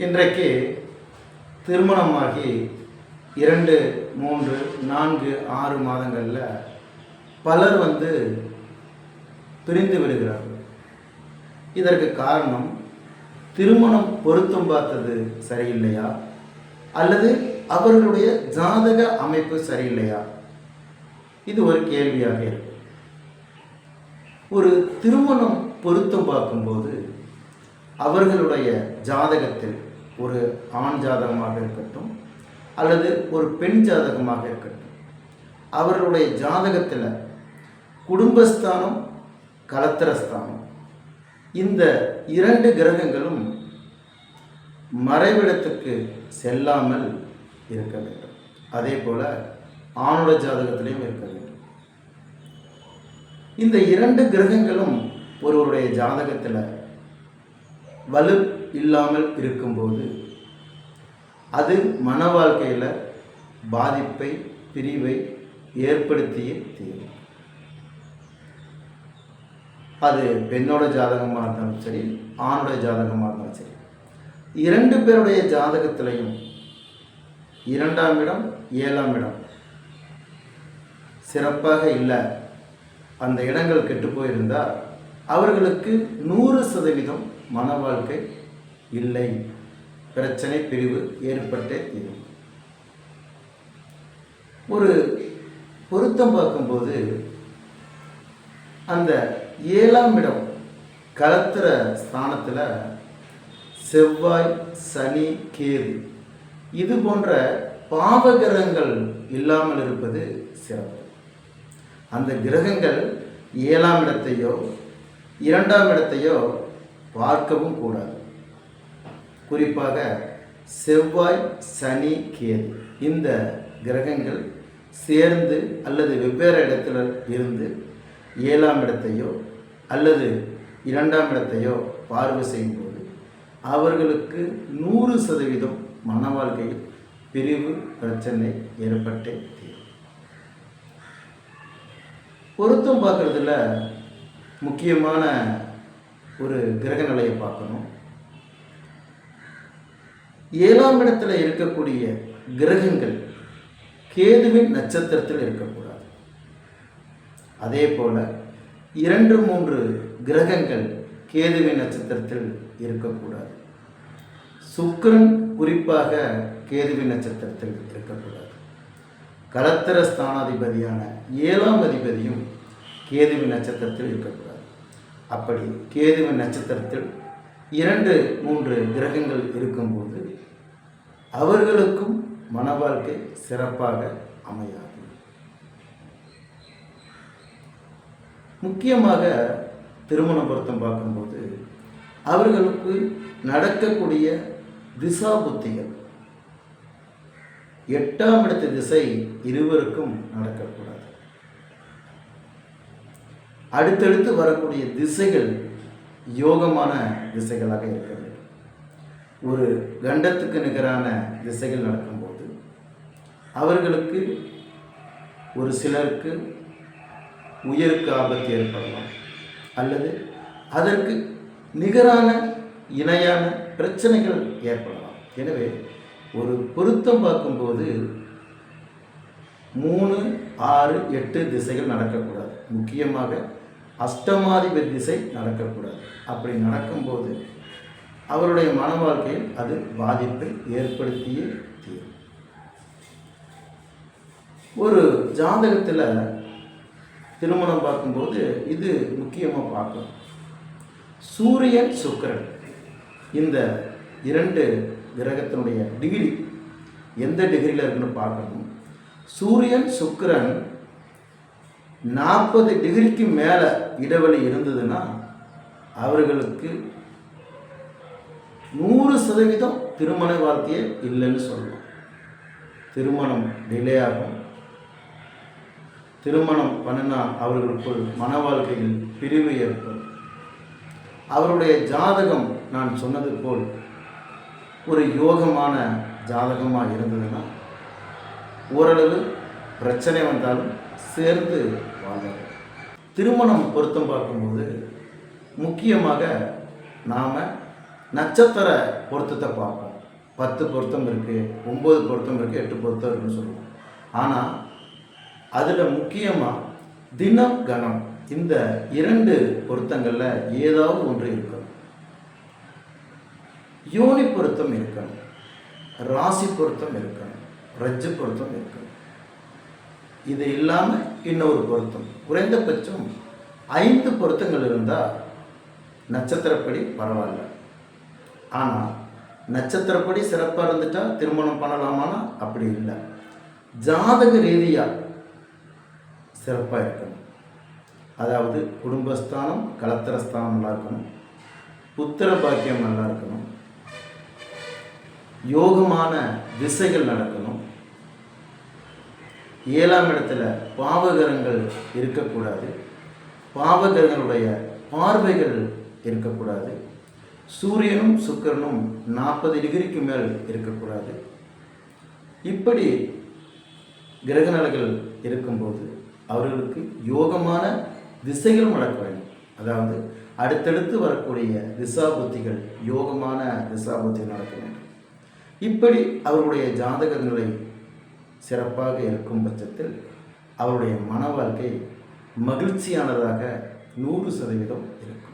இன்றைக்கு திருமணமாகி 2, 3, 4, 6 மாதங்களில் பலர் பிரிந்து விடுகிறார்கள். இதற்கு காரணம் திருமணம் பொருத்தம் பார்த்தது சரியில்லையா, அல்லது அவர்களுடைய ஜாதக அமைப்பு சரியில்லையா? இது ஒரு கேள்வியாக இருக்கு. ஒரு திருமணம் பொருத்தம் பார்க்கும்போது அவர்களுடைய ஜாதகத்தில் ஒரு ஆண் ஜாதகமாக இருக்கட்டும் அல்லது ஒரு பெண் ஜாதகமாக இருக்கட்டும், அவர்களுடைய ஜாதகத்தில் குடும்பஸ்தானம், கலத்திரஸ்தானம், இந்த 2 கிரகங்களும் மறைவிடத்துக்கு செல்லாமல் இருக்க வேண்டும். அதே போல் ஆணோட ஜாதகத்திலையும் இருக்க வேண்டும். இந்த 2 கிரகங்களும் ஒருவருடைய ஜாதகத்தில் வலு இல்லாமல் இருக்கும்போது அது மன வாழ்க்கையில் பாதிப்பை, பிரிவை ஏற்படுத்தியே தீரும். அது பெண்ணோட ஜாதகமாக இருந்தாலும் சரி, ஆணோட ஜாதகமாக இருந்தாலும் சரி, 2 பேருடைய ஜாதகத்திலையும் 2ஆம் இடம், 7ஆம் இடம் சிறப்பாக இல்லை, அந்த இடங்கள் கெட்டு போயிருந்தால் அவர்களுக்கு 100% மன வாழ்க்கை இல்லை, பிரச்சனை, பிரிவு ஏற்பட்டே தீரும். ஒரு பொருத்தம் பார்க்கும்போது அந்த 7ஆம் இடம் கலத்திர ஸ்தானத்தில் செவ்வாய், சனி, கேது இது போன்ற பாவகிரகங்கள் இல்லாமல் இருப்பது சிறப்பு. அந்த கிரகங்கள் 7ஆம் இடத்தையோ 2ஆம் இடத்தையோ பார்க்கவும் கூடாது. குறிப்பாக செவ்வாய், சனி, கேது இந்த கிரகங்கள் சேர்ந்து அல்லது வெவ்வேறு இடத்துல இருந்து 7ஆம் இடத்தையோ அல்லது 2ஆம் இடத்தையோ பார்வை செய்யும்போது அவர்களுக்கு 100% மன வாழ்க்கையில் பிரிவு, பிரச்சனை ஏற்பட்டே தீரும். பொருத்தம் பார்க்குறதுல முக்கியமான ஒரு கிரக நிலையை பார்க்கணும். 7ஆம் இடத்துல இருக்கக்கூடிய கிரகங்கள் கேதுவின் நட்சத்திரத்தில் இருக்கக்கூடாது. அதே போல 2, 3 கிரகங்கள் கேதுவின் நட்சத்திரத்தில் இருக்கக்கூடாது. சுக்கிரன் குறிப்பாக கேதுவின் நட்சத்திரத்தில் இருக்கக்கூடாது. கலத்திர ஸ்தானாதிபதியான 7ஆம் அதிபதியும் கேதுவின் நட்சத்திரத்தில் இருக்கக்கூடாது. அப்படி கேதுவின் நட்சத்திரத்தில் 2, 3 கிரகங்கள் இருக்கும்போது அவர்களுக்கும் மன வாழ்க்கை சிறப்பாக அமையாது. முக்கியமாக திருமண பொருத்தம் பார்க்கும்போது அவர்களுக்கு நடக்கக்கூடிய திசா புத்திகள், 8ஆம் இடத்து திசை இருவருக்கும் நடக்கக்கூடாது. அடுத்தடுத்து வரக்கூடிய திசைகள் யோகமான திசைகளாக இருக்க வேண்டும். ஒரு கண்டத்துக்கு நிகரான திசைகள் நடக்கும்போது அவர்களுக்கு ஒரு சிலருக்கு உயிருக்கு ஆபத்து ஏற்படலாம், அல்லது அதற்கு நிகரான இணையான பிரச்சனைகள் ஏற்படலாம். எனவே ஒரு பொருத்தம் பார்க்கும்போது 3, 6, 8 திசைகள் நடக்கக்கூடாது. முக்கியமாக அஷ்டமாதிபதி திசை நடக்கக்கூடாது. அப்படி நடக்கும்போது அவருடைய மன வாழ்க்கையில் அது பாதிப்பை ஏற்படுத்தியே தீரும். ஒரு ஜாதகத்தில் திருமணம் பார்க்கும்போது இது முக்கியமாக பார்க்கணும். சூரியன், சுக்கிரன் இந்த 2 கிரகத்தினுடைய டிகிரி எந்த டிகிரியில் இருக்குன்னு பார்க்கணும். சூரியன், சுக்கிரன் 40 டிகிரிக்கு மேலே இடைவெளி இருந்ததுன்னா அவர்களுக்கு 100% திருமண வாழ்க்கையே இல்லைன்னு சொல்லலாம். திருமணம் டிலே ஆகும். திருமணம் பண்ணினா அவர்களுக்குள் மன வாழ்க்கையில் பிரிவு ஏற்படும். அவருடைய ஜாதகம் நான் சொன்னது போல் ஒரு யோகமான ஜாதகமாக இருந்ததுன்னா ஓரளவு பிரச்சனை வந்தாலும் சேர்ந்து வாழ்வார். திருமணம் பொருத்தம் பார்க்கும்போது முக்கியமாக நாம் நட்சத்திர பொருத்தத்தை பார்ப்போம். 10 பொருத்தம் இருக்குது, 9 பொருத்தம் இருக்குது, 8 பொருத்தம் இருக்குன்னு சொல்லுவோம். ஆனால் அதில் முக்கியமாக தினம் கணம் இந்த 2 பொருத்தங்களில் ஏதாவது ஒன்று இருக்கணும். யோனி பொருத்தம் இருக்கணும், ராசி பொருத்தம் இருக்கணும், ரஜ்ஜு பொருத்தம் இருக்கணும். இது இல்லாமல் இன்னொரு பொருத்தம், குறைந்தபட்சம் 5 பொருத்தங்கள் இருந்தால் நட்சத்திரப்படி பரவாயில்ல. ஆனால் நட்சத்திரப்படி சிறப்பாக இருந்துட்டால் திருமணம் பண்ணலாமான்னா அப்படி இல்லை. ஜாதக ரீதியாக சிறப்பாக இருக்கணும். அதாவது குடும்பஸ்தானம், கலத்திரஸ்தானம் நல்லா இருக்கணும், புத்திர பாக்கியம் நல்லா இருக்கணும், யோகமான திசைகள் நடக்கணும், 7ஆம் இடத்துல பாவகிரகங்கள் இருக்கக்கூடாது, பாவகிரகங்களுடைய பார்வைகள் இருக்கக்கூடாது, சூரியனும் சுக்கிரனும் 40 டிகிரிக்கு மேல் இருக்கக்கூடாது. இப்படி கிரகநிலைகள் இருக்கும்போது அவர்களுக்கு யோகமான திசைகள் நடக்க வேண்டும். அதாவது அடுத்தடுத்து வரக்கூடிய திசாபுத்திகள் யோகமான திசாபுத்திகள் நடக்க வேண்டும். இப்படி அவருடைய ஜாதகங்களை சிறப்பாக இருக்கும் பட்சத்தில் அவருடைய மன வாழ்க்கை மகிழ்ச்சியானதாக 100% இருக்கும்.